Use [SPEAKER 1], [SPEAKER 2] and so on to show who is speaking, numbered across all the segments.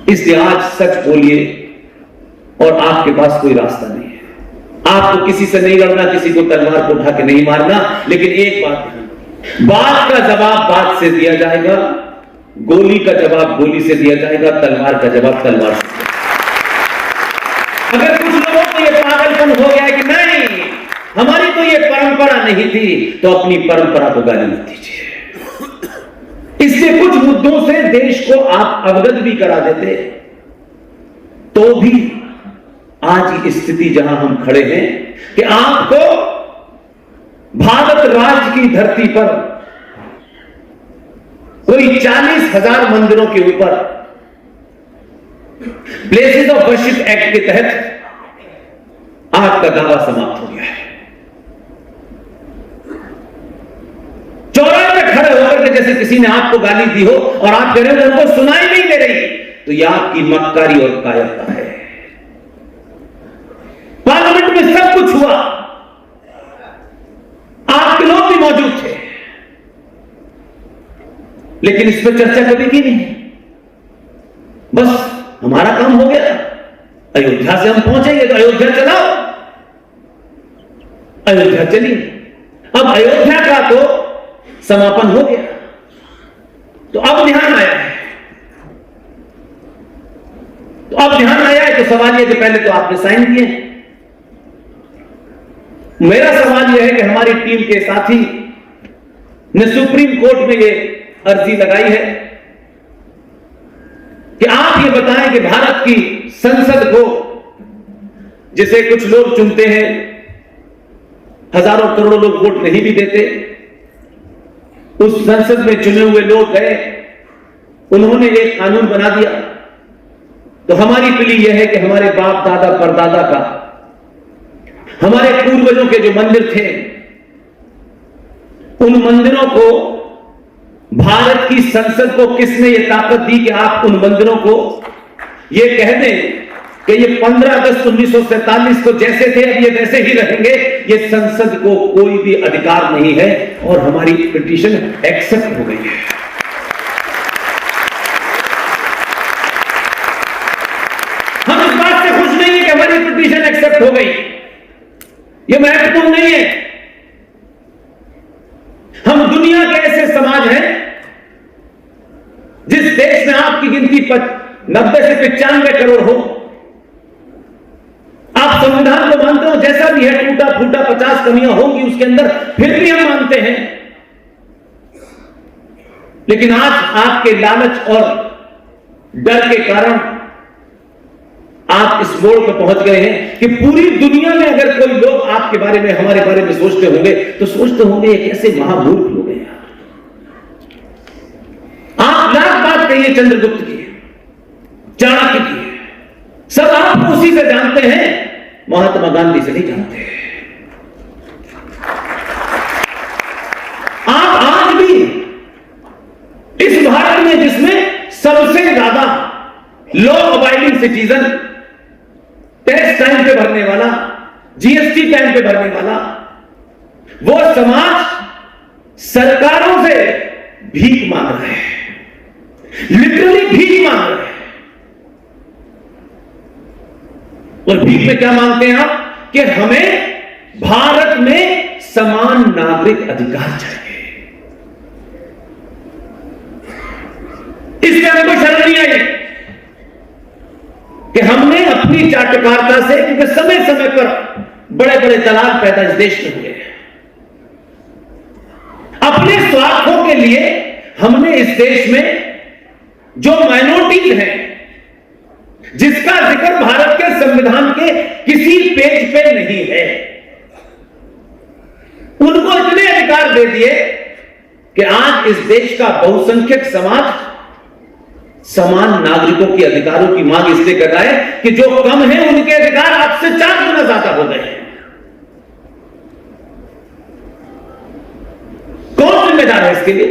[SPEAKER 1] इसलिए आज सच बोलिए और आपके पास कोई रास्ता नहीं है। आपको किसी से नहीं लड़ना, किसी को तलवार को उठा के नहीं मारना, लेकिन एक बात, बात का जवाब बात से दिया जाएगा, गोली का जवाब गोली से दिया जाएगा, तलवार का जवाब तलवार से। अगर कुछ लोगों को यह पागलपन हो गया है कि नहीं हमारी तो यह परंपरा नहीं थी, तो अपनी परंपरा को गाली मत दीजिए। इससे कुछ मुद्दों से देश को आप अवगत भी करा देते, तो भी आज की स्थिति जहां हम खड़े हैं कि आपको भारत राज्य की धरती पर कोई 40,000 मंदिरों के ऊपर प्लेसेस ऑफ वर्शिप एक्ट के तहत आपका दावा समाप्त हो गया है। चौराहे में खड़े होकर के जैसे किसी ने आपको गाली दी हो और आप कह रहे हो उनको सुनाई नहीं दे रही, तो यह आपकी मक्कारी और कायरता है। पार्लियामेंट में सब कुछ हुआ, आपके लोग भी मौजूद थे, लेकिन इस पर चर्चा कभी की नहीं। बस हमारा काम हो गया, अयोध्या से हम पहुंचेंगे तो अयोध्या चलाओ, अयोध्या चली। अब अयोध्या का तो समापन हो गया, तो अब ध्यान आया है, तो सवाल यह कि पहले तो आपने साइन किए। मेरा सवाल यह है कि हमारी टीम के साथी ने सुप्रीम कोर्ट में यह अर्जी लगाई है कि आप ये बताएं कि भारत की संसद को, जिसे कुछ लोग चुनते हैं, हजारों करोड़ों लोग वोट नहीं भी देते, उस संसद में चुने हुए लोग गए, उन्होंने एक कानून बना दिया, तो हमारी प्ली यह है कि हमारे बाप दादा परदादा का, हमारे पूर्वजों के जो मंदिर थे, उन मंदिरों को, भारत की संसद को किसने यह ताकत दी कि आप उन मंदिरों को यह कह दें कि ये 15 अगस्त 1947 को जैसे थे अब ये वैसे ही रहेंगे? ये संसद को कोई भी अधिकार नहीं है और हमारी पिटीशन एक्सेप्ट हो गई है। हम इस बात से खुश नहीं है कि हमारी पिटीशन एक्सेप्ट हो गई, ये महत्वपूर्ण नहीं है। हम दुनिया के ऐसे समाज हैं जिस देश में आपकी गिनती 90 से 95 करोड़ हो, आप संविधान को मानते हो, जैसा भी है, टूटा फूटा 50 कमियां होंगी उसके अंदर, फिर भी हम मानते हैं। लेकिन आज आपके लालच और डर के कारण आप इस मोड़ पर पहुंच गए हैं कि पूरी दुनिया में अगर कोई लोग आपके बारे में, हमारे बारे में सोचते होंगे तो सोचते होंगे ये कैसे महामूर्ख लोग हैं। आप लाख बात कहिए चंद्रगुप्त की, चाणक्य की, सब आप उसी से जानते हैं, महात्मा गांधी से नहीं जानते। आप आज भी इस भारत में जिसमें सबसे ज्यादा law abiding citizen, tax time पे भरने वाला, जीएसटी टाइम पे भरने वाला, वो समाज सरकारों से भीख मांग रहा है, लिटरली भीख मांग रहा है। और भीख में क्या मांगते हैं आप? कि हमें भारत में समान नागरिक अधिकार चाहिए। इसमें हमको शर्म नहीं आई कि हमने अपनी चाटुकारिता से, क्योंकि समय समय पर बड़े बड़े दलाल पैदा इस देश में हुए, अपने स्वार्थों के लिए हमने इस देश में जो माइनॉरिटीज हैं, जिसका जिक्र भारत के संविधान के किसी पेज पे नहीं है, उनको इतने अधिकार दे दिए कि आज इस देश का बहुसंख्यक समाज समान नागरिकों के अधिकारों की मांग इसलिए कर रहा है कि जो कम है उनके अधिकार आपसे 4 गुना ज्यादा हो गए हैं। कौन जिम्मेदार है इसके लिए?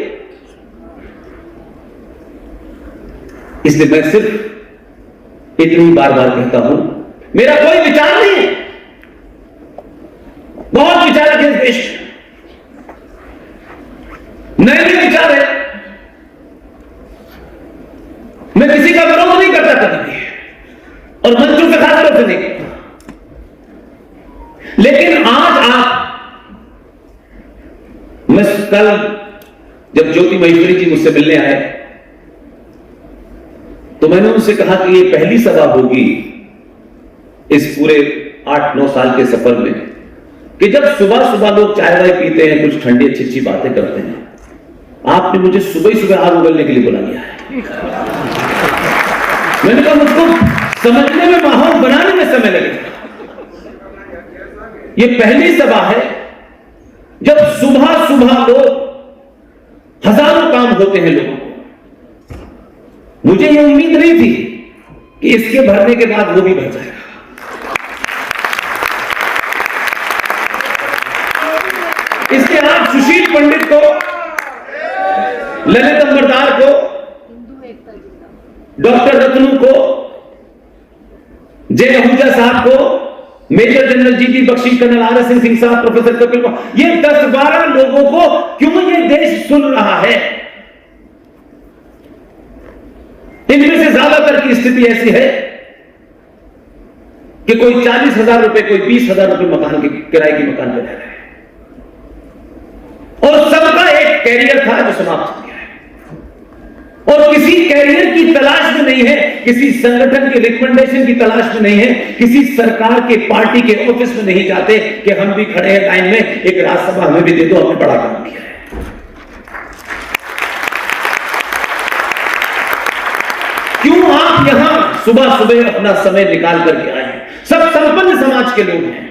[SPEAKER 1] इसलिए मैं सिर्फ इतनी बार बार कहता हूं, मेरा कोई विचार नहीं है, बहुत विचारक है इस देश में, नए नए विचार है, मैं किसी का विरोध नहीं करता कभी भी, और मंचों से खासतौर से नहीं करता। लेकिन आज मैं कल जब ज्योति महेश्वरी जी मुझसे मिलने आए तो मैंने उनसे कहा कि ये पहली सभा होगी इस पूरे 8-9 साल के सफर में कि जब सुबह सुबह लोग चाय वाय पीते हैं, कुछ ठंडी अच्छी अच्छी बातें करते हैं, आपने मुझे सुबह ही सुबह आग उगलने के लिए बुला लिया है। मैंने कहा मुझको समझने में, माहौल बनाने में समय लगेगा। ये पहली सभा है जब सुबह सुबह लोग, हजारों काम होते हैं लोगों को। मुझे ये उम्मीद नहीं थी कि इसके भरने के बाद वो भी भर जाएगा। इसके आप सुशील पंडित को, ललित अंबरदार को, डॉक्टर रत्नू को, जय आहूजा साहब को, major general GT Bakshi, colonel RS Singh साहब, प्रोफेसर कपिल को, ये 10-12 लोगों को क्यों ये देश सुन रहा है? इनमें से ज्यादातर की स्थिति ऐसी है कि कोई 40,000 रुपए, कोई 20,000 रुपए मकान के किराए की मकान पर रह रहे हैं, और सबका एक कैरियर था जो समाप्त हो गया है, और किसी कैरियर की तलाश में नहीं है, किसी संगठन के रिकमेंडेशन की तलाश में नहीं है, किसी सरकार के पार्टी के ऑफिस में नहीं जाते कि हम भी खड़े हैं लाइन में, एक राज्यसभा हमें भी दे दो, हमने बड़ा काम किया है। क्यों आप यहां सुबह सुबह अपना समय निकाल करके आए हैं? सब संपन्न समाज के लोग हैं।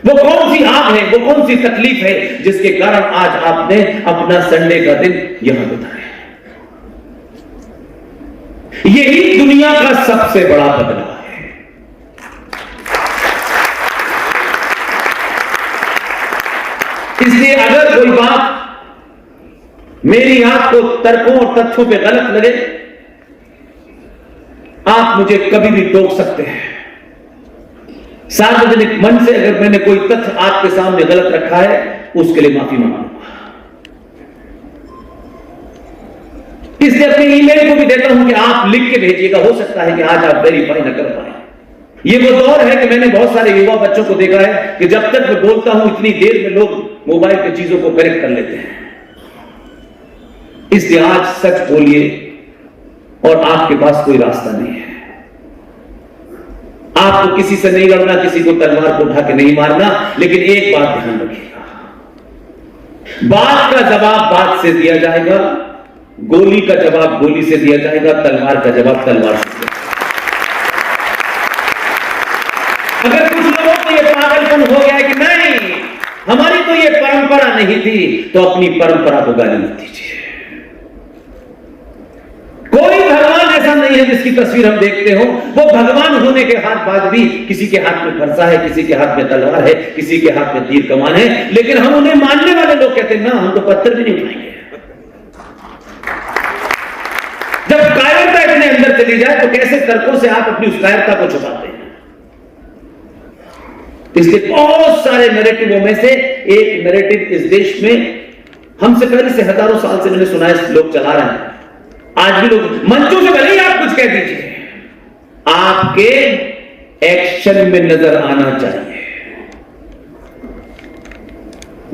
[SPEAKER 1] वो कौन सी आग है, वो कौन सी तकलीफ है जिसके कारण आज आपने अपना संडे का दिन यहां बिताया? यही दुनिया का सबसे बड़ा बदलाव है। इसलिए अगर कोई बात मेरी आपको तर्कों और तथ्यों पे गलत लगे, आप मुझे कभी भी टोक सकते हैं। सार्वजनिक मंच से अगर मैंने कोई तथ्य आपके सामने गलत रखा है, उसके लिए माफी मांगूंगा। इसलिए अपने ईमेल को भी देता हूं कि आप लिख के भेजिएगा। हो सकता है कि आज आप वेरीफाई न कर पाए। ये वो दौर है कि मैंने बहुत सारे युवा बच्चों को देखा है कि जब तक मैं बोलता हूं इतनी देर में लोग मोबाइल पे चीजों को करेक्ट कर लेते हैं। इसलिए आज सच बोलिए, और आपके पास कोई रास्ता नहीं है। आपको किसी से नहीं लड़ना, किसी को तलवार को उठा के नहीं मारना, लेकिन एक बात ध्यान रखिएगा, बात का जवाब बात से दिया जाएगा, गोली का जवाब गोली से दिया जाएगा, तलवार का जवाब तलवार से दिया जाएगा। अगर कुछ लोगों को यह पागलपन हो गया कि नहीं हमारी तो यह परंपरा नहीं थी, तो अपनी परंपरा को गाली मत दीजिए। कोई भगवान ऐसा नहीं है जिसकी तस्वीर हम देखते हो वो भगवान होने के बाद भी किसी के हाथ में फरसा है, किसी के हाथ में तलवार है, किसी के हाथ में तीर कमान है, लेकिन हम उन्हें मानने वाले लोग कहते हैं ना, हम तो पत्थर भी नहीं उठाएंगे। जब कायरता इतने अंदर चली जाए तो कैसे तर्कों से आप अपनी उस कायरता को छुपाते हैं? इसलिए बहुत सारे नैरेटिवों में से एक नैरेटिव इस देश में हमसे पहले से हजारों साल से मैंने सुना है, लोग चला रहे हैं। आज भी लोग मंचों से भले ही आप कुछ कह दीजिए, आपके एक्शन में नजर आना चाहिए।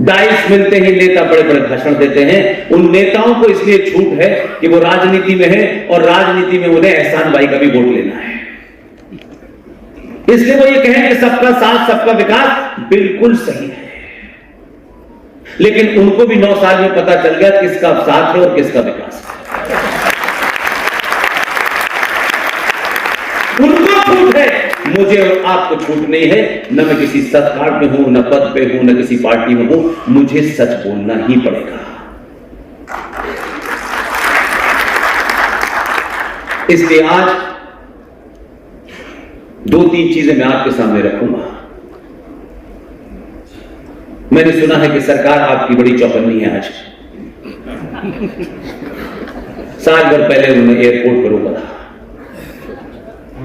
[SPEAKER 1] डाइस मिलते ही नेता बड़े बड़े भाषण देते हैं। उन नेताओं को इसलिए छूट है कि वो राजनीति में है और राजनीति में उन्हें एहसान भाई का भी वोट लेना है। इसलिए वो ये कहें कि सबका साथ सबका विकास बिल्कुल सही है, लेकिन उनको भी 9 साल में पता चल गया किसका साथ है और किसका विकास है। उनको छूट है, मुझे और आपको छूट नहीं है। न मैं किसी सरकार में हूं, न पद पे हूं, न किसी पार्टी में हूं, मुझे सच बोलना ही पड़ेगा। इसलिए आज 2-3 चीजें मैं आपके सामने रखूंगा। मैंने सुना है कि सरकार आपकी बड़ी चौकन्नी है। आज साल भर पहले उन्होंने एयरपोर्ट पर रोका था,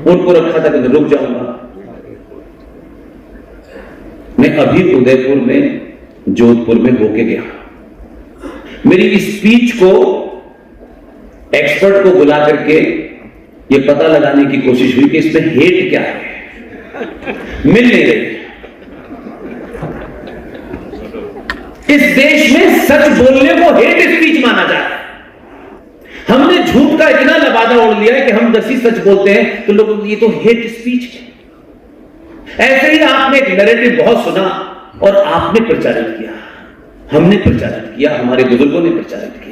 [SPEAKER 1] उनको रखा था कि मैं रुक जाऊंगा। मैं अभी उदयपुर में, जोधपुर में होके गया। मेरी स्पीच को एक्सपर्ट को बुला करके ये पता लगाने की कोशिश हुई कि इसमें हेट क्या है, मिल नहीं रही। इस देश में सच बोलने को हेट स्पीच माना जाता है। हमने झूठ का इतना लबादा ओढ़ लिया है कि हम जैसी सच बोलते हैं तो लोग ये तो हेट स्पीच है। ऐसे ही आपने एक नैरेटिव बहुत सुना और आपने प्रचारित किया, हमने प्रचारित किया, हमारे बुजुर्गों ने प्रचारित किया।